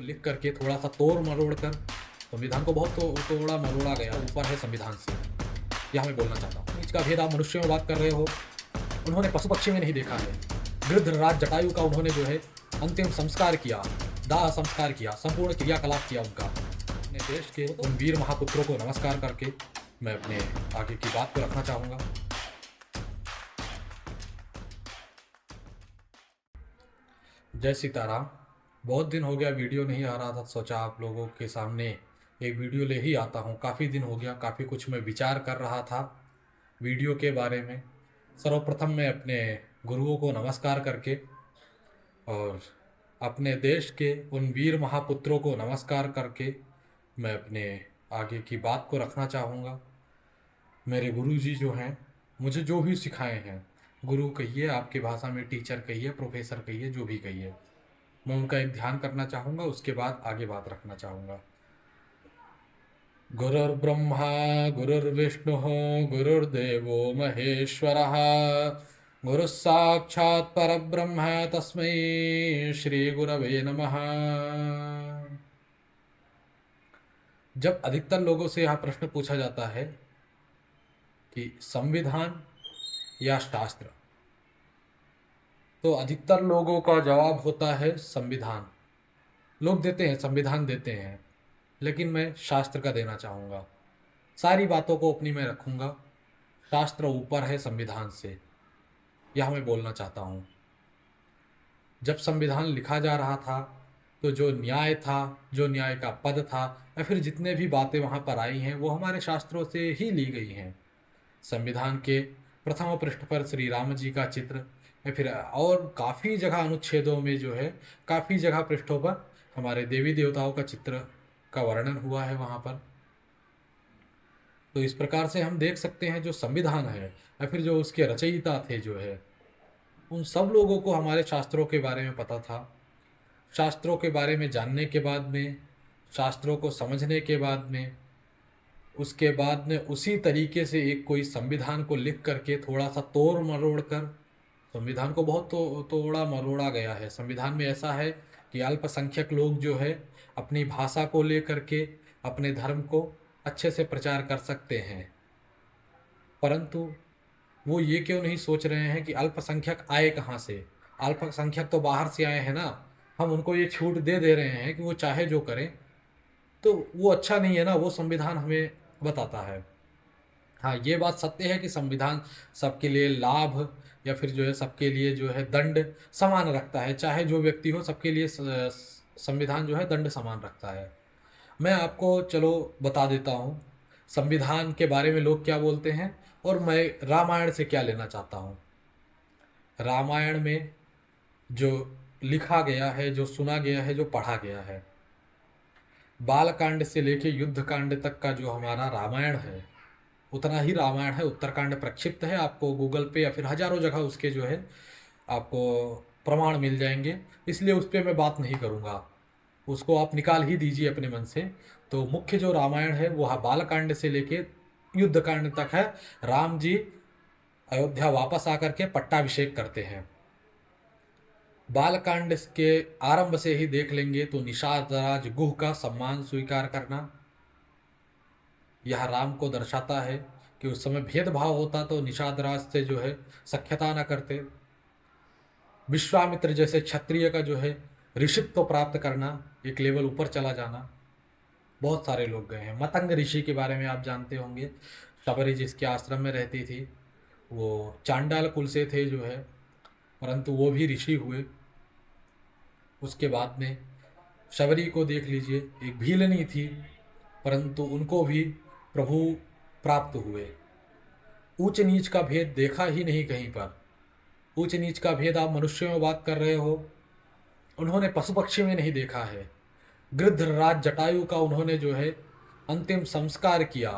लिख करके थोड़ा सा तोड़ मरोड़ कर संविधान को बहुत तोड़ा मरोड़ा गया, ऊपर है संविधान से। यह मैं बोलना चाहता हूँ। नीच का भेद आप मनुष्यों में बात कर रहे हो, उन्होंने पशु पक्षी में नहीं देखा है। गृध्रराज जटायु का उन्होंने जो है अंतिम संस्कार किया, दाह संस्कार किया, संपूर्ण क्रियाकलाप किया उनका। अपने देश के उन वीर महापुत्रों को नमस्कार करके मैं अपने आगे की बात को रखना चाहूँगा। जय सीताराम। बहुत दिन हो गया वीडियो नहीं आ रहा था, सोचा आप लोगों के सामने एक वीडियो ले ही आता हूँ। काफ़ी दिन हो गया, काफ़ी कुछ मैं विचार कर रहा था वीडियो के बारे में। सर्वप्रथम मैं अपने गुरुओं को नमस्कार करके और अपने देश के उन वीर महापुत्रों को नमस्कार करके मैं अपने आगे की बात को रखना चाहूँगा। मेरे गुरु जी जो हैं, मुझे जो भी सिखाए हैं, गुरु कहिए, आपकी भाषा में टीचर कहिए, प्रोफेसर कहिए, जो भी कहिए, मैं उनका एक ध्यान करना चाहूँगा। उसके बाद आगे बात रखना चाहूँगा। गुरुर्ब्रह्मा गुरुर्विष्णुः गुरुर्देवो महेश्वरः गुरुः साक्षात् परब्रह्म तस्मै श्री गुरवे नमः। जब अधिकतर लोगों से यह प्रश्न पूछा जाता है कि संविधान या शास्त्र, तो अधिकतर लोगों का जवाब होता है संविधान। लोग देते हैं, संविधान देते हैं, लेकिन मैं शास्त्र का देना चाहूँगा। सारी बातों को अपनी में रखूँगा। शास्त्र ऊपर है संविधान से, यह मैं बोलना चाहता हूँ। जब संविधान लिखा जा रहा था तो जो न्याय था, जो न्याय का पद था, या फिर जितने भी बातें वहाँ पर आई हैं, वो हमारे शास्त्रों से ही ली गई हैं। संविधान के प्रथम पृष्ठ पर श्री राम जी का चित्र, या फिर और काफ़ी जगह अनुच्छेदों में जो है, काफ़ी जगह पृष्ठों पर हमारे देवी देवताओं का चित्र का वर्णन हुआ है वहाँ पर। तो इस प्रकार से हम देख सकते हैं जो संविधान है, या फिर जो उसके रचयिता थे जो है, उन सब लोगों को हमारे शास्त्रों के बारे में पता था। शास्त्रों के बारे में जानने के बाद में, शास्त्रों को समझने के बाद में, उसके बाद में उसी तरीके से एक कोई संविधान को लिख करके थोड़ा सा तोड़ मरोड़ कर संविधान को बहुत तोड़ा मरोड़ा गया है। संविधान में ऐसा है कि अल्पसंख्यक लोग जो है अपनी भाषा को लेकर के अपने धर्म को अच्छे से प्रचार कर सकते हैं, परंतु वो ये क्यों नहीं सोच रहे हैं कि अल्पसंख्यक आए कहाँ से। अल्पसंख्यक तो बाहर से आए हैं ना, हम उनको ये छूट दे रहे हैं कि वो चाहे जो करें, तो वो अच्छा नहीं है ना। वो संविधान हमें बताता है। हाँ, ये बात सत्य है कि संविधान सबके लिए लाभ या फिर जो है सबके लिए जो है दंड समान रखता है। चाहे जो व्यक्ति हो, सबके लिए संविधान जो है दंड समान रखता है। मैं आपको चलो बता देता हूँ संविधान के बारे में लोग क्या बोलते हैं, और मैं रामायण से क्या लेना चाहता हूँ। रामायण में जो लिखा गया है, जो सुना गया है, जो पढ़ा गया है, बालकांड से लेके युद्ध कांड तक का जो हमारा रामायण है, उतना ही रामायण है। उत्तरकांड प्रक्षिप्त है, आपको गूगल पे या फिर हजारों जगह उसके जो है आपको प्रमाण मिल जाएंगे, इसलिए उस पर मैं बात नहीं करूँगा। उसको आप निकाल ही दीजिए अपने मन से। तो मुख्य जो रामायण है वो बालकांड से लेके युद्धकांड तक है। राम जी अयोध्या वापस आकर के पट्टाभिषेक करते हैं। बालकांड के आरंभ से ही देख लेंगे तो निषाद राज गुह का सम्मान स्वीकार करना, यह राम को दर्शाता है कि उस समय भेदभाव होता तो निषाद राज से जो है सख्यता न करते। विश्वामित्र जैसे क्षत्रिय का जो है ऋषित्व प्राप्त करना, एक लेवल ऊपर चला जाना, बहुत सारे लोग गए हैं। मतंग ऋषि के बारे में आप जानते होंगे। शबरी जिसके आश्रम में रहती थी, वो चांडाल कुल से थे जो है, परंतु वो भी ऋषि हुए। उसके बाद में शबरी को देख लीजिए, एक भीलनी थी, परंतु उनको भी प्रभु प्राप्त हुए। ऊंच नीच का भेद देखा ही नहीं कहीं पर। ऊंच नीच का भेद आप मनुष्यों में बात कर रहे हो, उन्होंने पशु पक्षी में नहीं देखा है। गृध्रराज जटायु का उन्होंने जो है अंतिम संस्कार किया,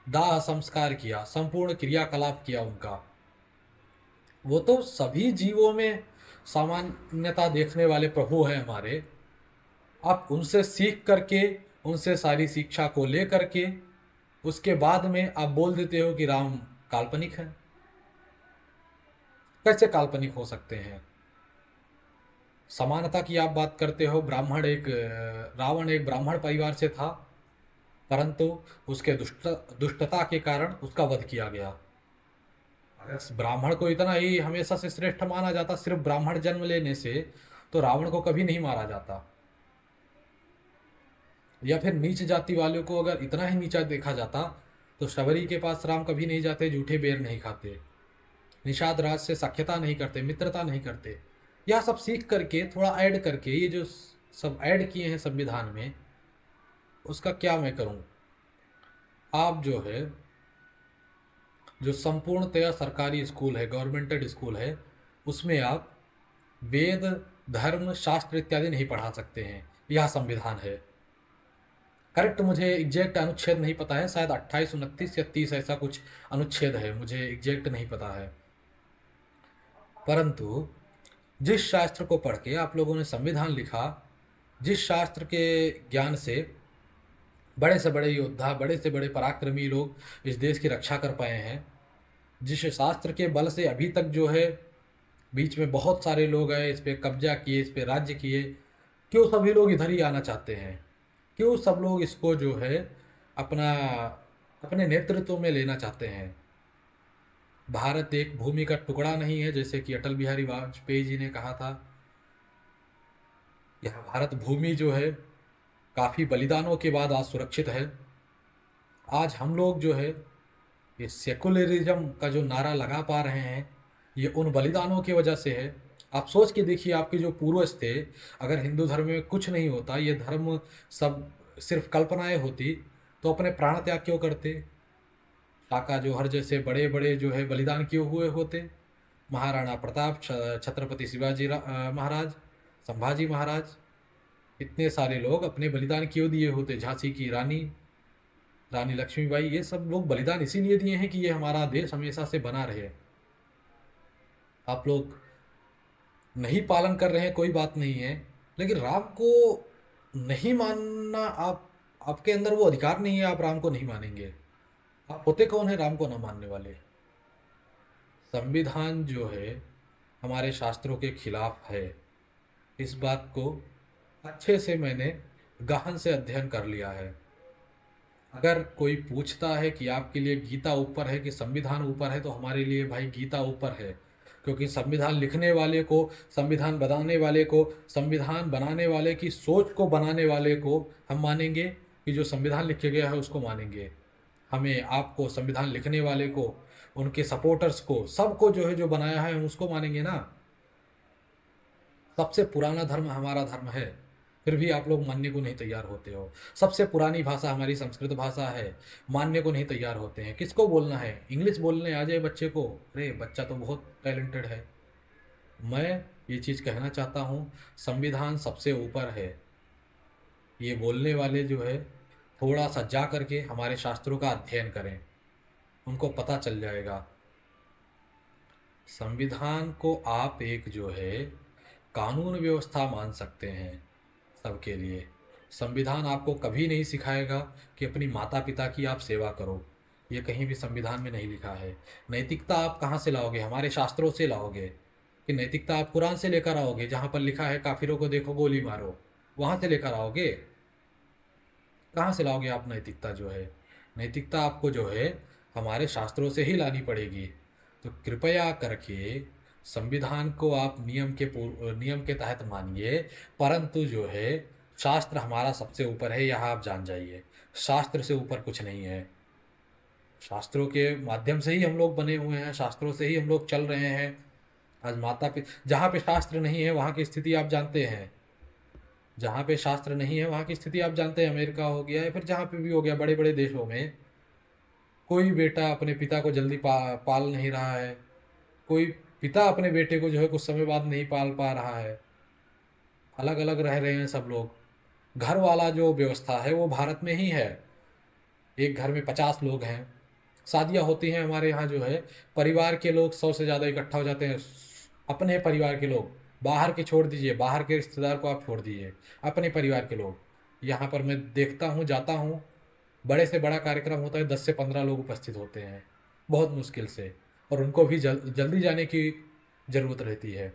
दाह संस्कार किया, संपूर्ण क्रियाकलाप किया उनका। वो तो सभी जीवों में सामान्यता देखने वाले प्रभु हैं हमारे। आप उनसे सीख करके, उनसे सारी शिक्षा को ले करके उसके बाद में आप बोल देते हो कि राम काल्पनिक है। कैसे काल्पनिक हो सकते हैं? समानता की आप बात करते हो, रावण एक ब्राह्मण परिवार से था, परंतु उसके दुष्टता के कारण उसका वध किया गया। अगर इस ब्राह्मण को इतना ही हमेशा से श्रेष्ठ माना जाता सिर्फ ब्राह्मण जन्म लेने से, तो रावण को कभी नहीं मारा जाता। या फिर नीच जाति वालों को अगर इतना ही नीचा देखा जाता, तो शबरी के पास राम कभी नहीं जाते, जूठे बेर नहीं खाते, निषाद राज से सख्यता नहीं करते, मित्रता नहीं करते। यह सब सीख करके थोड़ा ऐड करके, ये जो सब ऐड किए हैं संविधान में, उसका क्या मैं करूं। आप जो है, जो संपूर्णतया सरकारी स्कूल है, गवर्नमेंटेड स्कूल है, उसमें आप वेद, धर्म, शास्त्र इत्यादि नहीं पढ़ा सकते हैं। यह संविधान है। करेक्ट, मुझे एग्जैक्ट अनुच्छेद नहीं पता है, शायद 28, 29 या 30 ऐसा कुछ अनुच्छेद है, मुझे एग्जैक्ट नहीं पता है। परंतु जिस शास्त्र को पढ़ के आप लोगों ने संविधान लिखा, जिस शास्त्र के ज्ञान से बड़े से बड़े योद्धा, बड़े से बड़े पराक्रमी लोग इस देश की रक्षा कर पाए हैं, जिस शास्त्र के बल से अभी तक जो है बीच में बहुत सारे लोग आए, इस पे कब्जा किए, इस पे राज्य किए, क्यों सभी लोग इधर ही आना चाहते हैं? क्यों सब लोग इसको जो है अपना अपने नेतृत्व में लेना चाहते हैं? भारत एक भूमि का टुकड़ा नहीं है, जैसे कि अटल बिहारी वाजपेयी जी ने कहा था। यह भारत भूमि जो है काफ़ी बलिदानों के बाद आज सुरक्षित है। आज हम लोग जो है ये सेकुलरिज्म का जो नारा लगा पा रहे हैं, ये उन बलिदानों की वजह से है। आप सोच के देखिए, आपके जो पूर्वज थे, अगर हिंदू धर्म में कुछ नहीं होता, ये धर्म सब सिर्फ कल्पनाएं होती, तो अपने प्राण त्याग क्यों करते? काका जौहर जैसे बड़े बड़े जो है बलिदान क्यों हुए होते? महाराणा प्रताप, छत्रपति शिवाजी महाराज, संभाजी महाराज, इतने सारे लोग अपने बलिदान क्यों दिए होते? झांसी की रानी, रानी लक्ष्मीबाई, ये सब लोग बलिदान इसीलिए दिए हैं कि ये हमारा देश हमेशा से बना रहे। आप लोग नहीं पालन कर रहे हैं, कोई बात नहीं है, लेकिन राम को नहीं मानना, आप आपके अंदर वो अधिकार नहीं है, आप राम को नहीं मानेंगे। आप होते कौन है राम को न मानने वाले? संविधान जो है हमारे शास्त्रों के खिलाफ है। इस बात को अच्छे से मैंने गहन से अध्ययन कर लिया है। अगर कोई पूछता है कि आपके लिए गीता ऊपर है कि संविधान ऊपर है, तो हमारे लिए भाई गीता ऊपर है। क्योंकि संविधान लिखने वाले को, संविधान बनाने वाले को, संविधान बनाने वाले की सोच को बनाने वाले को हम मानेंगे, कि जो संविधान लिखे गया है उसको मानेंगे। हमें, आपको, संविधान लिखने वाले को, उनके सपोर्टर्स को, सबको जो है जो बनाया है हम उसको मानेंगे ना। सबसे पुराना धर्म हमारा धर्म है, फिर भी आप लोग मानने को नहीं तैयार होते हो। सबसे पुरानी भाषा हमारी संस्कृत भाषा है, मानने को नहीं तैयार होते हैं। किसको बोलना है? इंग्लिश बोलने आ जाए बच्चे को, अरे बच्चा तो बहुत टैलेंटेड है। मैं ये चीज़ कहना चाहता हूँ, संविधान सबसे ऊपर है। ये बोलने वाले जो है थोड़ा सा जा करके हमारे शास्त्रों का अध्ययन करें, उनको पता चल जाएगा। संविधान को आप एक जो है कानून व्यवस्था मान सकते हैं सबके लिए। संविधान आपको कभी नहीं सिखाएगा कि अपनी माता पिता की आप सेवा करो, ये कहीं भी संविधान में नहीं लिखा है। नैतिकता आप कहाँ से लाओगे? हमारे शास्त्रों से लाओगे। कि नैतिकता आप कुरान से लेकर आओगे, जहाँ पर लिखा है काफिरों को देखो गोली मारो, वहाँ से लेकर आओगे? कहाँ से लाओगे आप नैतिकता जो है? नैतिकता आपको जो है हमारे शास्त्रों से ही लानी पड़ेगी। तो कृपया करके संविधान को आप नियम के तहत मानिए, परंतु जो है शास्त्र हमारा सबसे ऊपर है, यह आप जान जाइए। शास्त्र से ऊपर कुछ नहीं है। शास्त्रों के माध्यम से ही हम लोग बने हुए हैं, शास्त्रों से ही हम लोग चल रहे हैं। आज माता पिता, जहाँ पे शास्त्र नहीं है वहाँ की स्थिति आप जानते हैं। जहाँ पे शास्त्र नहीं है वहाँ की स्थिति आप जानते हैं। अमेरिका हो गया या फिर जहाँ पे भी हो गया, बड़े बड़े देशों में कोई बेटा अपने पिता को जल्दी पाल नहीं रहा है। कोई पिता अपने बेटे को जो है कुछ समय बाद नहीं पाल पा रहा है। अलग अलग रह रहे हैं सब लोग। घर वाला जो व्यवस्था है वो भारत में ही है। एक घर में 50 लोग हैं, शादियां होती हैं हमारे यहाँ जो है, परिवार के लोग 100 से ज़्यादा इकट्ठा हो जाते हैं। अपने परिवार के लोग, बाहर के छोड़ दीजिए, बाहर के रिश्तेदार को आप छोड़ दीजिए, अपने परिवार के लोग। यहाँ पर मैं देखता हूँ, जाता हूँ, बड़े से बड़ा कार्यक्रम होता है, 10 से 15 लोग उपस्थित होते हैं, बहुत मुश्किल से। और उनको भी जल्दी जाने की ज़रूरत रहती है।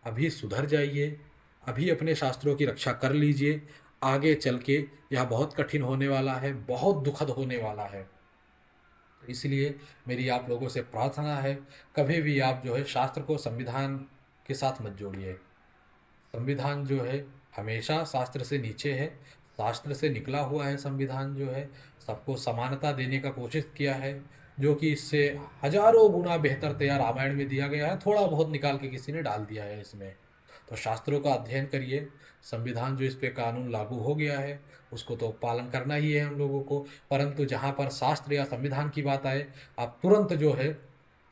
अभी सुधर जाइए, अभी अपने शास्त्रों की रक्षा कर लीजिए। आगे चल के यह बहुत कठिन होने वाला है, बहुत दुखद होने वाला है। इसलिए मेरी आप लोगों से प्रार्थना है, कभी भी आप जो है शास्त्र को संविधान के साथ मत जोड़िए। संविधान जो है हमेशा शास्त्र से नीचे है, शास्त्र से निकला हुआ है संविधान जो है। सबको समानता देने का कोशिश किया है, जो कि इससे हजारों गुना बेहतर तैयार रामायण में दिया गया है, थोड़ा बहुत निकाल के किसी ने डाल दिया है इसमें। तो शास्त्रों का अध्ययन करिए। संविधान जो इस पे कानून लागू हो गया है उसको तो पालन करना ही है हम लोगों को, परंतु जहाँ पर शास्त्र या संविधान की बात आए, आप तुरंत जो है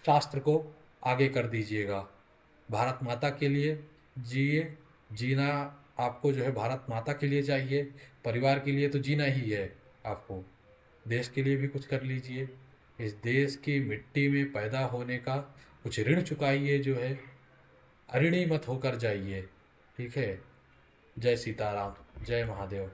शास्त्र को आगे कर दीजिएगा। भारत माता के लिए जिए। जीना आपको जो है भारत माता के लिए चाहिए, परिवार के लिए तो जीना ही है आपको। देश के लिए भी कुछ कर लीजिए। इस देश की मिट्टी में पैदा होने का कुछ ऋण चुकाइए जो है, अऋणी मत होकर जाइए। ठीक है। जय सीताराम, जय महादेव।